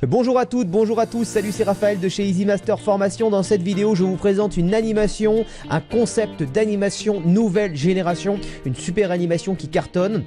Bonjour à toutes, bonjour à tous, salut, c'est Raphaël de chez Easy Master Formation. Dans cette vidéo, je vous présente une animation, un concept d'animation nouvelle génération, une super animation qui cartonne.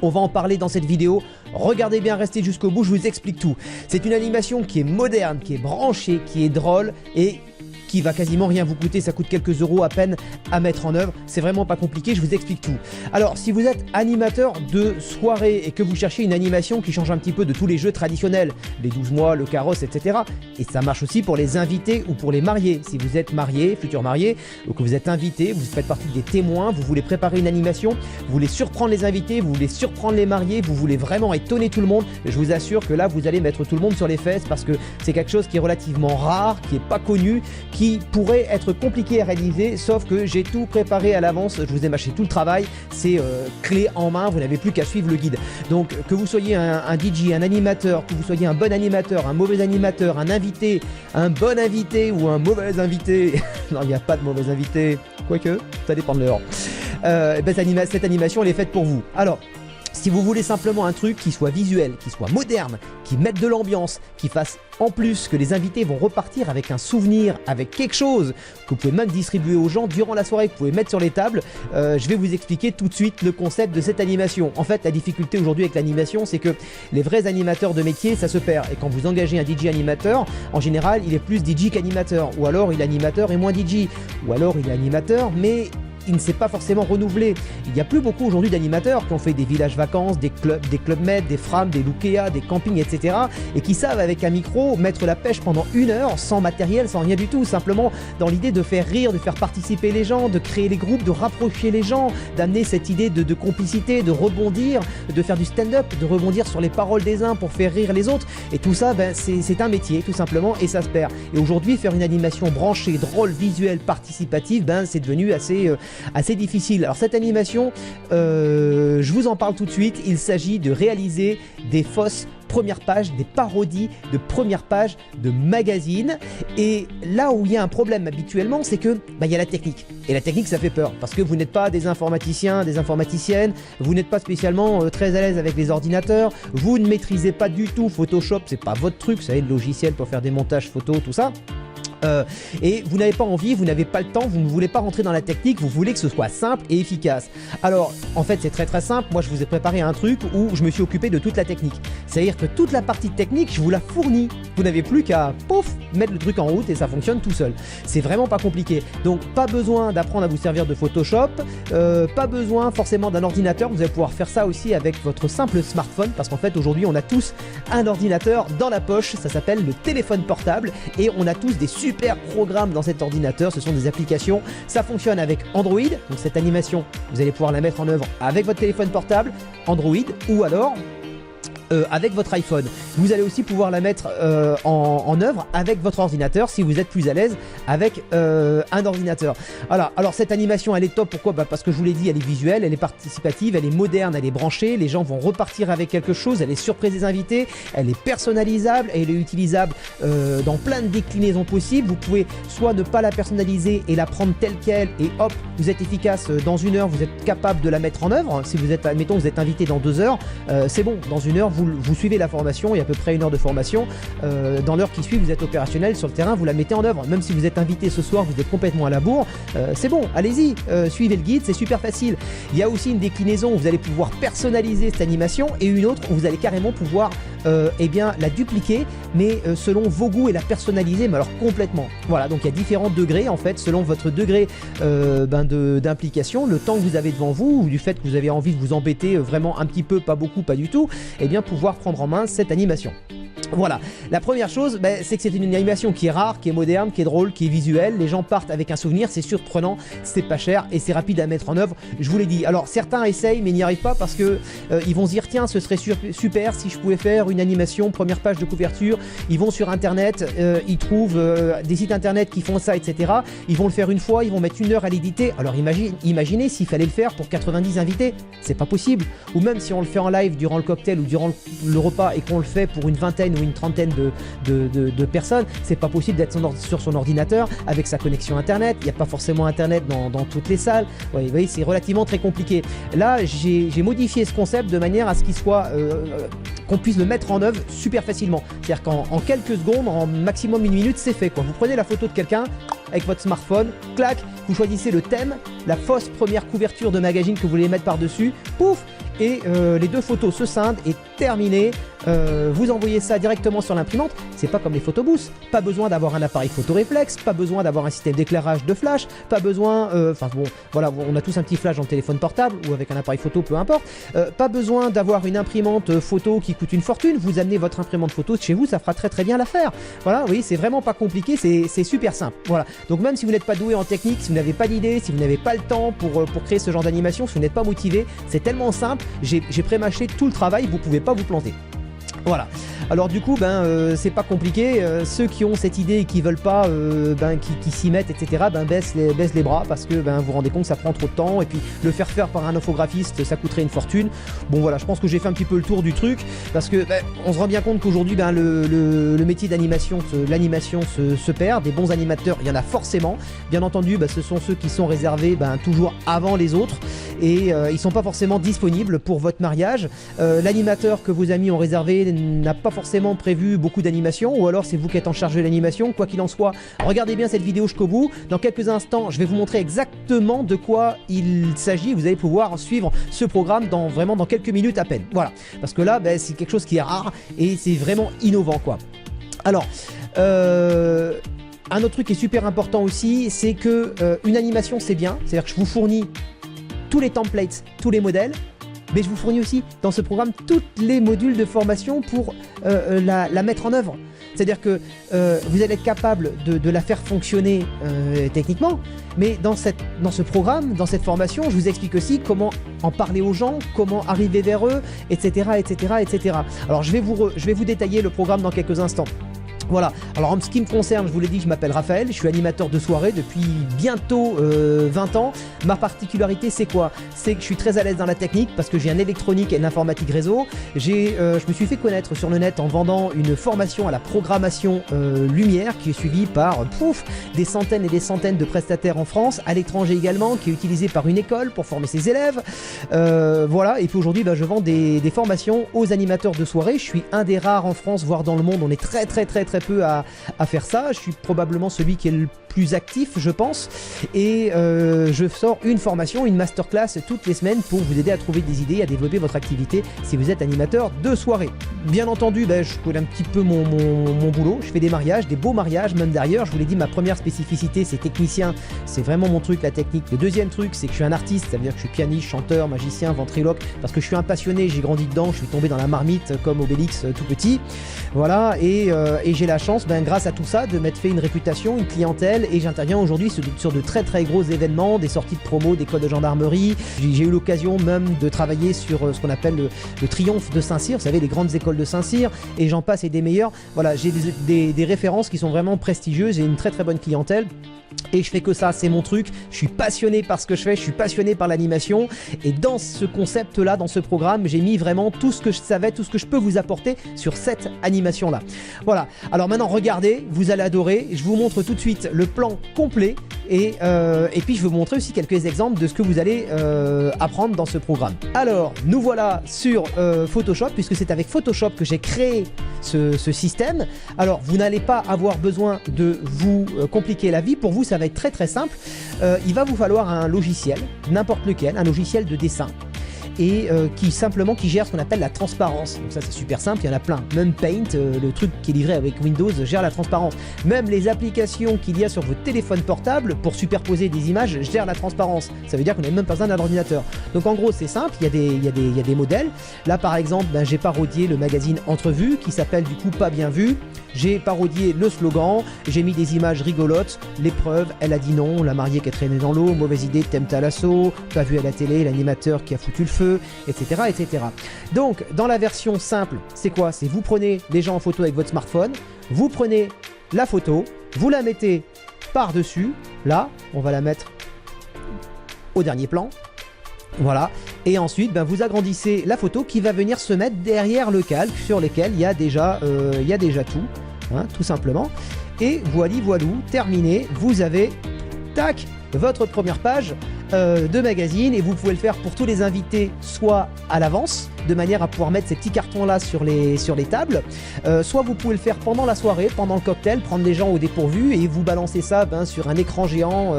On va en parler dans cette vidéo. Regardez bien, restez jusqu'au bout, je vous explique tout. C'est une animation qui est moderne, qui est branchée, qui est drôle et qui va quasiment rien vous coûter, ça coûte quelques euros à peine à mettre en œuvre, c'est vraiment pas compliqué, je vous explique tout. Alors si vous êtes animateur de soirée et que vous cherchez une animation qui change un petit peu de tous les jeux traditionnels, les 12 mois, le carrosse, etc. Et ça marche aussi pour les invités ou pour les mariés. Si vous êtes marié, futur marié, ou que vous êtes invité, vous faites partie des témoins, vous voulez préparer une animation, vous voulez surprendre les invités, vous voulez surprendre les mariés, vous voulez vraiment étonner tout le monde, je vous assure que là vous allez mettre tout le monde sur les fesses parce que c'est quelque chose qui est relativement rare, qui est pas connu, qui pourrait être compliqué à réaliser, sauf que j'ai tout préparé à l'avance, je vous ai mâché tout le travail, c'est clé en main, vous n'avez plus qu'à suivre le guide. Donc que vous soyez un DJ, un animateur, que vous soyez un bon animateur, un mauvais animateur, un invité, un bon invité ou un mauvais invité, non il n'y a pas de mauvais invité, quoique, ça dépend de l'heure, cette animation elle est faite pour vous. Alors, si vous voulez simplement un truc qui soit visuel, qui soit moderne, qui mette de l'ambiance, qui fasse en plus que les invités vont repartir avec un souvenir, avec quelque chose que vous pouvez même distribuer aux gens durant la soirée, que vous pouvez mettre sur les tables, je vais vous expliquer tout de suite le concept de cette animation. En fait, la difficulté aujourd'hui avec l'animation, c'est que les vrais animateurs de métier, ça se perd. Et quand vous engagez un DJ animateur, en général, il est plus DJ qu'animateur. Ou alors, il est animateur et moins DJ. Ou alors, il est animateur, mais il ne s'est pas forcément renouvelé. Il n'y a plus beaucoup aujourd'hui d'animateurs qui ont fait des villages vacances, des clubs med, des frams, des Lukea, des campings, etc. et qui savent avec un micro mettre la pêche pendant 1 heure sans matériel, sans rien du tout, simplement dans l'idée de faire rire, de faire participer les gens, de créer les groupes, de rapprocher les gens, d'amener cette idée de complicité, de rebondir, de faire du stand-up, de rebondir sur les paroles des uns pour faire rire les autres. Et tout ça, c'est un métier tout simplement et ça se perd. Et aujourd'hui, faire une animation branchée, drôle, visuelle, participative, c'est devenu assez difficile. Alors cette animation, je vous en parle tout de suite, il s'agit de réaliser des fausses premières pages, des parodies de premières pages de magazines. Et là où il y a un problème habituellement, c'est que il y a la technique. Et la technique, ça fait peur parce que vous n'êtes pas des informaticiens, des informaticiennes, vous n'êtes pas spécialement très à l'aise avec les ordinateurs, vous ne maîtrisez pas du tout Photoshop, c'est pas votre truc, vous savez, le logiciel pour faire des montages photos, tout ça. Et vous n'avez pas envie, vous n'avez pas le temps, vous ne voulez pas rentrer dans la technique, vous voulez que ce soit simple et efficace. Alors en fait c'est très simple, moi je vous ai préparé un truc où je me suis occupé de toute la technique. C'est-à-dire que toute la partie technique je vous la fournis, vous n'avez plus qu'à pouf mettre le truc en route et ça fonctionne tout seul. C'est vraiment pas compliqué, donc pas besoin d'apprendre à vous servir de Photoshop, pas besoin forcément d'un ordinateur, vous allez pouvoir faire ça aussi avec votre simple smartphone parce qu'en fait aujourd'hui on a tous un ordinateur dans la poche, ça s'appelle le téléphone portable et on a tous des super programmes dans cet ordinateur, ce sont des applications, ça fonctionne avec Android, donc cette animation vous allez pouvoir la mettre en œuvre avec votre téléphone portable, Android ou alors avec votre iPhone. Vous allez aussi pouvoir la mettre en œuvre avec votre ordinateur si vous êtes plus à l'aise avec un ordinateur. Voilà. Alors cette animation elle est top, pourquoi ? Parce que je vous l'ai dit, elle est visuelle, elle est participative, elle est moderne, elle est branchée, les gens vont repartir avec quelque chose, elle est surprise des invités, elle est personnalisable, elle est utilisable dans plein de déclinaisons possibles. Vous pouvez soit ne pas la personnaliser et la prendre telle qu'elle et hop, vous êtes efficace dans 1 heure, vous êtes capable de la mettre en œuvre. Si vous êtes, admettons, vous êtes invité dans 2 heures, c'est bon, dans 1 heure, vous suivez la formation, il y a à peu près 1 heure de formation, dans l'heure qui suit vous êtes opérationnel sur le terrain, vous la mettez en œuvre, même si vous êtes invité ce soir, vous êtes complètement à la bourre, c'est bon, allez-y, suivez le guide, c'est super facile. Il y a aussi une déclinaison où vous allez pouvoir personnaliser cette animation et une autre où vous allez carrément pouvoir la dupliquer, mais selon vos goûts et la personnaliser, mais alors complètement. Voilà, donc il y a différents degrés en fait, selon votre degré d'implication, le temps que vous avez devant vous, ou du fait que vous avez envie de vous embêter vraiment un petit peu, pas beaucoup, pas du tout, et bien pouvoir prendre en main cette animation. Voilà, la première chose, c'est que c'est une animation qui est rare, qui est moderne, qui est drôle, qui est visuelle. Les gens partent avec un souvenir, c'est surprenant, c'est pas cher et c'est rapide à mettre en œuvre. Je vous l'ai dit. Alors certains essayent mais n'y arrivent pas parce que ils vont se dire tiens, ce serait super si je pouvais faire une animation première page de couverture. Ils vont sur internet, ils trouvent des sites internet qui font ça, etc. Ils vont le faire une fois, ils vont mettre 1 heure à l'éditer. Alors imaginez s'il fallait le faire pour 90 invités, c'est pas possible. Ou même si on le fait en live durant le cocktail ou durant le repas et qu'on le fait pour une vingtaine ou une trentaine de personnes. C'est pas possible d'être sur son ordinateur avec sa connexion internet. Il n'y a pas forcément internet dans toutes les salles. Ouais, vous voyez, c'est relativement très compliqué. Là, j'ai modifié ce concept de manière à ce qu'il soit qu'on puisse le mettre en œuvre super facilement. C'est-à-dire qu'en quelques secondes, en maximum 1 minute, c'est fait, quoi. Vous prenez la photo de quelqu'un avec votre smartphone, clac, vous choisissez le thème, la fausse première couverture de magazine que vous voulez mettre par-dessus, pouf, et les 2 photos se scindent et terminé. Vous envoyez ça directement sur l'imprimante. C'est pas comme les photobooths, pas besoin d'avoir un appareil photoréflexe, pas besoin d'avoir un système d'éclairage de flash, pas besoin, enfin bon, voilà, on a tous un petit flash dans le téléphone portable ou avec un appareil photo, peu importe, pas besoin d'avoir une imprimante photo qui coûte une fortune. Vous amenez votre imprimante photo de chez vous, ça fera très très bien l'affaire. Voilà, oui, c'est vraiment pas compliqué, c'est super simple. Voilà, donc même si vous n'êtes pas doué en technique, si vous n'avez pas d'idée, si vous n'avez pas le temps pour créer ce genre d'animation, si vous n'êtes pas motivé, c'est tellement simple, j'ai pré-mâché tout le travail, vous pouvez pas vous planter. Voilà, alors du coup c'est pas compliqué, ceux qui ont cette idée et qui veulent pas qui s'y mettent, etc., baissent les bras, parce que vous vous rendez compte que ça prend trop de temps, et puis le faire par un infographiste, ça coûterait une fortune. Bon voilà, je pense que j'ai fait un petit peu le tour du truc, parce que on se rend bien compte qu'aujourd'hui le métier d'animation, l'animation se perd. Des bons animateurs, il y en a forcément, bien entendu, ce sont ceux qui sont réservés toujours avant les autres, et ils sont pas forcément disponibles pour votre mariage. L'animateur que vos amis ont réservé n'a pas forcément prévu beaucoup d'animation, ou alors c'est vous qui êtes en charge de l'animation. Quoi qu'il en soit, regardez bien cette vidéo jusqu'au bout. Dans quelques instants, je vais vous montrer exactement de quoi il s'agit. Vous allez pouvoir suivre ce programme dans quelques minutes à peine. Voilà, parce que là, c'est quelque chose qui est rare et c'est vraiment innovant, quoi. Alors, un autre truc qui est super important aussi, c'est que une animation, c'est bien. C'est-à-dire que je vous fournis tous les templates, tous les modèles, mais je vous fournis aussi dans ce programme tous les modules de formation pour la mettre en œuvre. C'est-à-dire que vous allez être capable de la faire fonctionner techniquement, mais dans ce programme, dans cette formation, je vous explique aussi comment en parler aux gens, comment arriver vers eux, etc., etc., etc. Alors je vais vous détailler le programme dans quelques instants. Voilà, alors en ce qui me concerne, je vous l'ai dit, je m'appelle Raphaël, je suis animateur de soirée depuis bientôt 20 ans. Ma particularité, c'est quoi? C'est que je suis très à l'aise dans la technique parce que j'ai un électronique et un informatique réseau. Je me suis fait connaître sur le net en vendant une formation à la programmation lumière qui est suivie par des centaines et des centaines de prestataires en France, à l'étranger également, qui est utilisée par une école pour former ses élèves. Voilà, et puis aujourd'hui, je vends des formations aux animateurs de soirée. Je suis un des rares en France, voire dans le monde. On est très peu à faire ça. Je suis probablement celui qui est le plus actif, je pense, et je sors une formation, une masterclass toutes les semaines pour vous aider à trouver des idées, à développer votre activité si vous êtes animateur de soirée. Bien entendu, je connais un petit peu mon boulot, je fais des mariages, des beaux mariages même d'ailleurs. Je vous l'ai dit, ma première spécificité, c'est technicien, c'est vraiment mon truc, la technique. Le deuxième truc, c'est que je suis un artiste, ça veut dire que je suis pianiste, chanteur, magicien, ventriloque, parce que je suis un passionné, j'ai grandi dedans, je suis tombé dans la marmite comme Obélix tout petit. Voilà, et j'ai la chance, grâce à tout ça, de m'être fait une réputation, une clientèle, et j'interviens aujourd'hui sur de très gros événements, des sorties de promo, d'écoles de gendarmerie. J'ai eu l'occasion même de travailler sur ce qu'on appelle le triomphe de Saint-Cyr, vous savez, les grandes écoles de Saint-Cyr, et j'en passe et des meilleurs. Voilà, j'ai des références qui sont vraiment prestigieuses et une très bonne clientèle. Et je fais que ça, c'est mon truc, je suis passionné par ce que je fais, je suis passionné par l'animation, et dans ce concept-là, dans ce programme, j'ai mis vraiment tout ce que je savais, tout ce que je peux vous apporter sur cette animation-là. Voilà, alors maintenant regardez, vous allez adorer, je vous montre tout de suite le plan complet, et puis je vais vous montrer aussi quelques exemples de ce que vous allez apprendre dans ce programme. Alors, nous voilà sur Photoshop, puisque c'est avec Photoshop que j'ai créé ce système. Alors, vous n'allez pas avoir besoin de vous compliquer la vie, pour vous ça va être très simple. Il va vous falloir un logiciel, n'importe lequel, un logiciel de dessin, et qui gère ce qu'on appelle la transparence. Donc ça c'est super simple, il y en a plein. Même Paint, le truc qui est livré avec Windows, gère la transparence. Même les applications qu'il y a sur vos téléphones portables pour superposer des images gèrent la transparence. Ça veut dire qu'on n'a même pas besoin d'un ordinateur. Donc en gros c'est simple, il y a des modèles. Là par exemple, j'ai parodié le magazine Entrevue qui s'appelle du coup Pas Bien Vu. J'ai parodié le slogan, j'ai mis des images rigolotes, l'épreuve, elle a dit non, la mariée qui a traîné dans l'eau, mauvaise idée, t'aimes ta lasso, pas vu à la télé, l'animateur qui a foutu le feu, etc., etc. Donc, dans la version simple, c'est quoi? C'est vous prenez les gens en photo avec votre smartphone, vous prenez la photo, vous la mettez par-dessus, là, on va la mettre au dernier plan, voilà, Et ensuite, ben, vous agrandissez la photo qui va venir se mettre derrière le calque sur lequel il y a déjà tout, hein, tout simplement. Et voilou, terminé, vous avez, tac, votre première page de magazine, et vous pouvez le faire pour tous les invités, soit à l'avance, de manière à pouvoir mettre ces petits cartons là sur les tables, soit vous pouvez le faire pendant la soirée, pendant le cocktail, prendre les gens au dépourvu et vous balancer ça sur un écran géant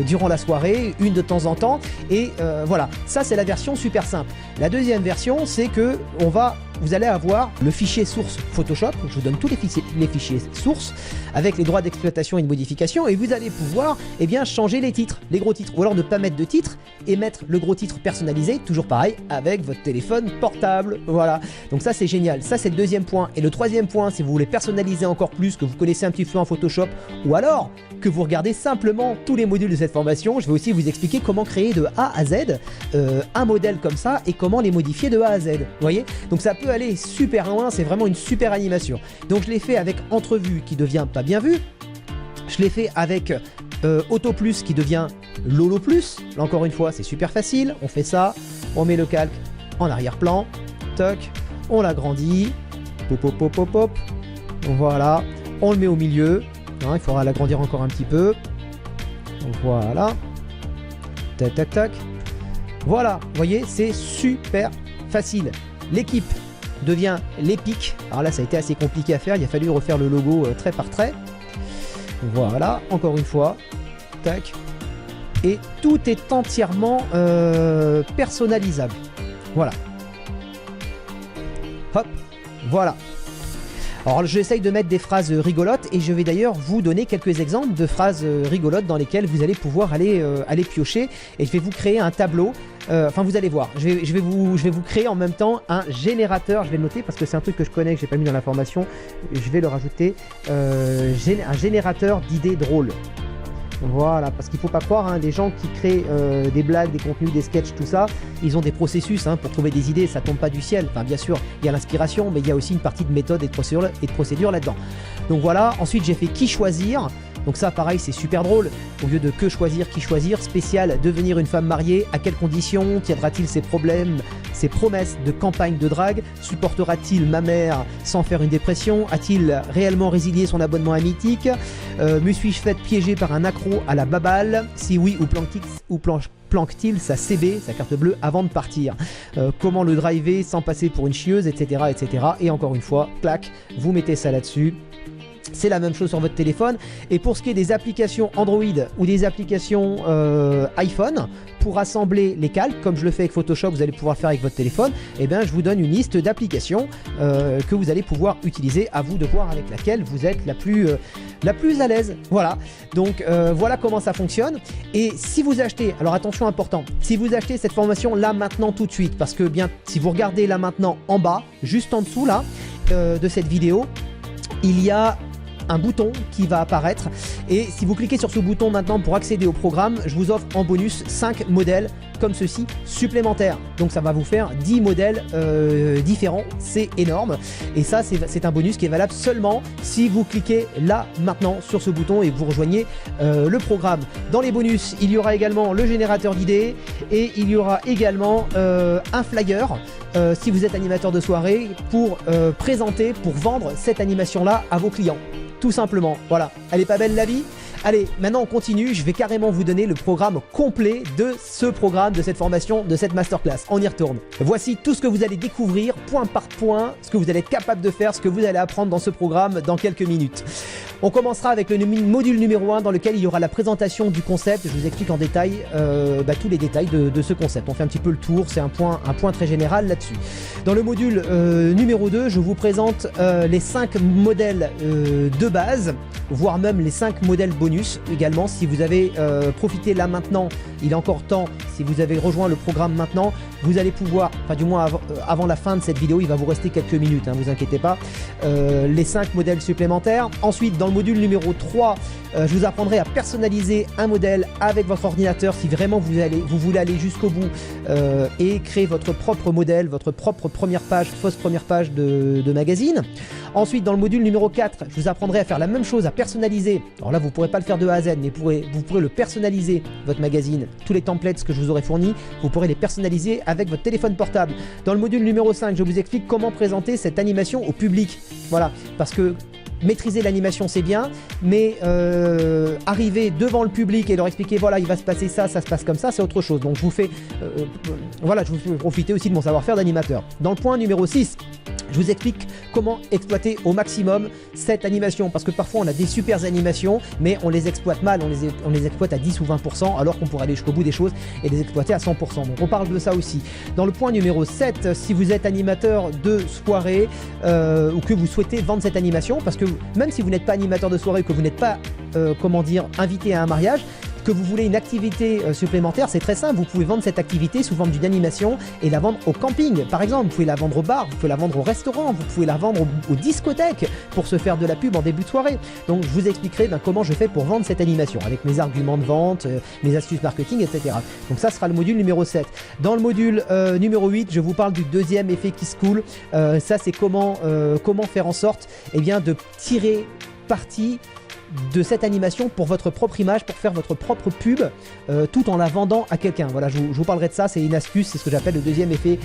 durant la soirée, une de temps en temps, et voilà, ça c'est la version super simple. La deuxième version, c'est que vous allez avoir le fichier source Photoshop, je vous donne tous les fichiers sources, avec les droits d'exploitation et de modification, et vous allez pouvoir changer les titres, les gros titres, ou alors ne pas mettre de titre, et mettre le gros titre personnalisé, toujours pareil, avec votre téléphone portable, voilà. Donc ça c'est génial, ça c'est le deuxième point. Et le troisième point, si vous voulez personnaliser encore plus, que vous connaissez un petit peu en Photoshop, ou alors que vous regardez simplement tous les modules de cette formation, je vais aussi vous expliquer comment créer de A à Z un modèle comme ça, et comment les modifier de A à Z, vous voyez. Donc ça peut aller super loin, c'est vraiment une super animation. Donc je l'ai fait avec entrevue qui devient pas bien vu, je l'ai fait avec Auto Plus qui devient Lolo Plus. Là encore une fois, c'est super facile, on fait ça, on met le calque en arrière-plan, toc, on l'agrandit, pop pop pop pop pop, voilà, on le met au milieu, hein, il faudra l'agrandir encore un petit peu, voilà, tac tac tac, voilà, vous voyez, c'est super facile. L'équipe devient l'épique, alors là ça a été assez compliqué à faire, il a fallu refaire le logo trait par trait, voilà, encore une fois, tac, et tout est entièrement personnalisable. Voilà. Hop, voilà. Alors j'essaye de mettre des phrases rigolotes, et je vais d'ailleurs vous donner quelques exemples de phrases rigolotes dans lesquelles vous allez pouvoir aller piocher, et je vais vous créer un tableau. Enfin vous allez voir, je vais vous créer en même temps un générateur, je vais le noter parce que c'est un truc que je connais, que j'ai pas mis dans la formation, je vais le rajouter, un générateur d'idées drôles. Voilà, parce qu'il ne faut pas croire, hein, les gens qui créent des blagues, des contenus, des sketchs, tout ça, ils ont des processus pour trouver des idées, ça tombe pas du ciel. Enfin, bien sûr, il y a l'inspiration, mais il y a aussi une partie de méthode et de procédure là-dedans. Donc voilà, ensuite j'ai fait qui choisir. Donc ça, pareil, c'est super drôle. Au lieu de que choisir, qui choisir, spécial, devenir une femme mariée, à quelles conditions, tiendra-t-il ses problèmes, ses promesses de campagne de drague, supportera-t-il ma mère sans faire une dépression, a-t-il réellement résilié son abonnement à Mythique, me suis-je fait piéger par un accro à la baballe, si oui, ou planque-t-il sa CB, sa carte bleue, avant de partir, comment le driver sans passer pour une chieuse, etc., etc. Et encore une fois, clac, vous mettez ça là-dessus. C'est la même chose sur votre téléphone. Et pour ce qui est des applications Android ou des applications iPhone, pour assembler les calques, comme je le fais avec Photoshop, vous allez pouvoir le faire avec votre téléphone, et bien je vous donne une liste d'applications que vous allez pouvoir utiliser, à vous de voir avec laquelle vous êtes la plus à l'aise. Voilà, donc voilà comment ça fonctionne. Et si vous achetez, alors attention important, si vous achetez cette formation là maintenant tout de suite, parce que bien si vous regardez là maintenant en bas, juste en dessous là de cette vidéo, il y a un bouton qui va apparaître, et si vous cliquez sur ce bouton maintenant pour accéder au programme, je vous offre en bonus 5 modèles comme ceci supplémentaires. Donc ça va vous faire 10 modèles différents, c'est énorme, et ça c'est un bonus qui est valable seulement si vous cliquez là maintenant sur ce bouton et vous rejoignez le programme. Dans les bonus, il y aura également le générateur d'idées, et il y aura également un flyer si vous êtes animateur de soirée, pour présenter, pour vendre cette animation là à vos clients. Tout simplement, voilà. Elle est pas belle la vie ? Allez, maintenant on continue, je vais carrément vous donner le programme complet de ce programme, de cette formation, de cette masterclass. On y retourne. Voici tout ce que vous allez découvrir, point par point, ce que vous allez être capable de faire, ce que vous allez apprendre dans ce programme dans quelques minutes. On commencera avec le module numéro 1 dans lequel il y aura la présentation du concept. Je vous explique en détail tous les détails de ce concept. On fait un petit peu le tour, c'est un point très général là-dessus. Dans le module numéro 2, je vous présente les 5 modèles de base, voire même les 5 modèles bonus également. Si vous avez profité là maintenant, il est encore temps, si vous avez rejoint le programme maintenant, vous allez pouvoir, enfin du moins avant la fin de cette vidéo, il va vous rester quelques minutes, vous inquiétez pas, les 5 modèles supplémentaires. Ensuite, dans le module numéro 3, je vous apprendrai à personnaliser un modèle avec votre ordinateur si vraiment vous voulez aller jusqu'au bout et créer votre propre modèle, votre propre première page, fausse première page de magazine. Ensuite, dans le module numéro 4, je vous apprendrai à faire la même chose, à personnaliser. Alors là, vous ne pourrez pas le faire de A à Z, mais vous pourrez le personnaliser, votre magazine, tous les templates que je vous aurai fournis, vous pourrez les personnaliser avec votre téléphone portable. Dans le module numéro 5, je vous explique comment présenter cette animation au public. Voilà, parce que maîtriser l'animation c'est bien, mais arriver devant le public et leur expliquer voilà il va se passer ça, ça se passe comme ça, c'est autre chose. Donc je vous fais voilà, je vous fais profiter aussi de mon savoir-faire d'animateur. Dans le point numéro 6, je vous explique comment exploiter au maximum cette animation, parce que parfois on a des super animations mais on les exploite mal, on les exploite à 10 ou 20% alors qu'on pourrait aller jusqu'au bout des choses et les exploiter à 100%. Donc on parle de ça aussi. Dans le point numéro 7, si vous êtes animateur de soirée ou que vous souhaitez vendre cette animation, parce que même si vous n'êtes pas animateur de soirée, que vous n'êtes pas comment dire, invité à un mariage, que vous voulez une activité supplémentaire, c'est très simple, vous pouvez vendre cette activité sous forme d'une animation et la vendre au camping par exemple, vous pouvez la vendre au bar, vous pouvez la vendre au restaurant, vous pouvez la vendre aux discothèques pour se faire de la pub en début de soirée. Donc je vous expliquerai comment je fais pour vendre cette animation avec mes arguments de vente, mes astuces marketing, etc. Donc ça sera le module numéro 7. Dans le module numéro 8, je vous parle du deuxième effet KissCool. Ça c'est comment faire en sorte de tirer parti de cette animation pour votre propre image, pour faire votre propre pub tout en la vendant à quelqu'un. Voilà, je vous parlerai de ça, c'est une astuce, c'est ce que j'appelle le deuxième effet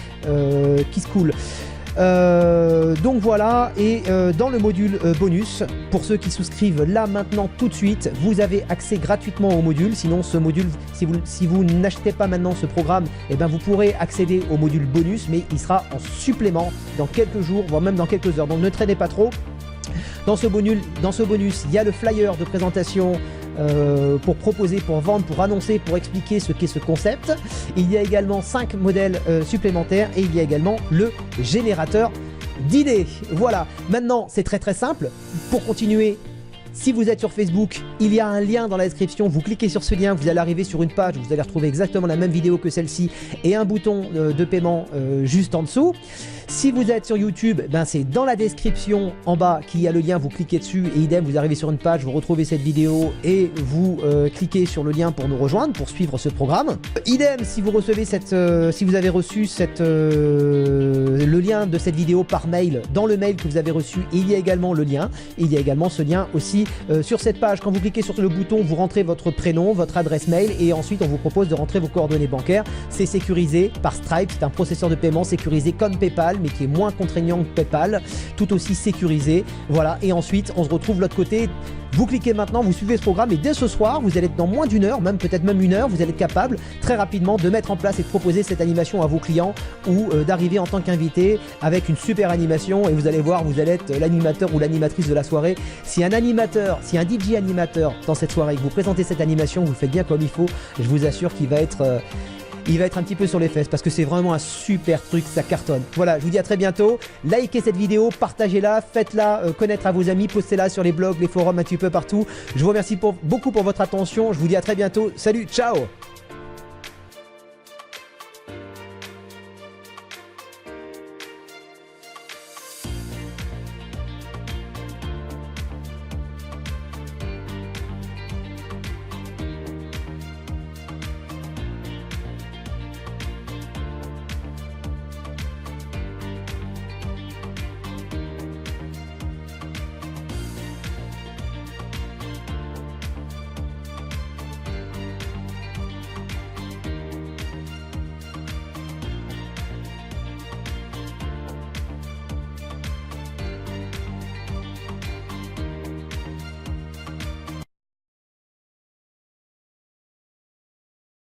KissCool. Donc voilà, et dans le module bonus, pour ceux qui souscrivent là maintenant tout de suite, vous avez accès gratuitement au module. Sinon ce module, si vous n'achetez pas maintenant ce programme, vous pourrez accéder au module bonus, mais il sera en supplément dans quelques jours, voire même dans quelques heures. Donc ne traînez pas trop. Dans ce bonus, il y a le flyer de présentation pour proposer, pour vendre, pour annoncer, pour expliquer ce qu'est ce concept. Il y a également 5 modèles supplémentaires et il y a également le générateur d'idées. Voilà, maintenant c'est très simple. Pour continuer, si vous êtes sur Facebook, il y a un lien dans la description, vous cliquez sur ce lien, vous allez arriver sur une page, vous allez retrouver exactement la même vidéo que celle-ci et un bouton de paiement juste en dessous. Si vous êtes sur YouTube, c'est dans la description en bas qu'il y a le lien, vous cliquez dessus et idem, vous arrivez sur une page, vous retrouvez cette vidéo et vous cliquez sur le lien pour nous rejoindre, pour suivre ce programme. Idem, si vous recevez si vous avez reçu le lien de cette vidéo par mail, dans le mail que vous avez reçu, il y a également le lien. Il y a également ce lien aussi sur cette page. Quand vous cliquez sur le bouton, vous rentrez votre prénom, votre adresse mail et ensuite on vous propose de rentrer vos coordonnées bancaires. C'est sécurisé par Stripe, c'est un processeur de paiement sécurisé comme PayPal, mais qui est moins contraignant que PayPal, tout aussi sécurisé. Voilà, et ensuite on se retrouve de l'autre côté. Vous cliquez maintenant, vous suivez ce programme et dès ce soir, vous allez être dans moins d'une heure, peut-être même une heure, vous allez être capable très rapidement de mettre en place et de proposer cette animation à vos clients ou d'arriver en tant qu'invité avec une super animation et vous allez voir, vous allez être l'animateur ou l'animatrice de la soirée. Si un DJ animateur dans cette soirée, que vous présentez cette animation, vous le faites bien comme il faut, je vous assure qu'il va être un petit peu sur les fesses parce que c'est vraiment un super truc, ça cartonne. Voilà, je vous dis à très bientôt. Likez cette vidéo, partagez-la, faites-la connaître à vos amis, postez-la sur les blogs, les forums, un petit peu partout. Je vous remercie beaucoup pour votre attention. Je vous dis à très bientôt. Salut, ciao!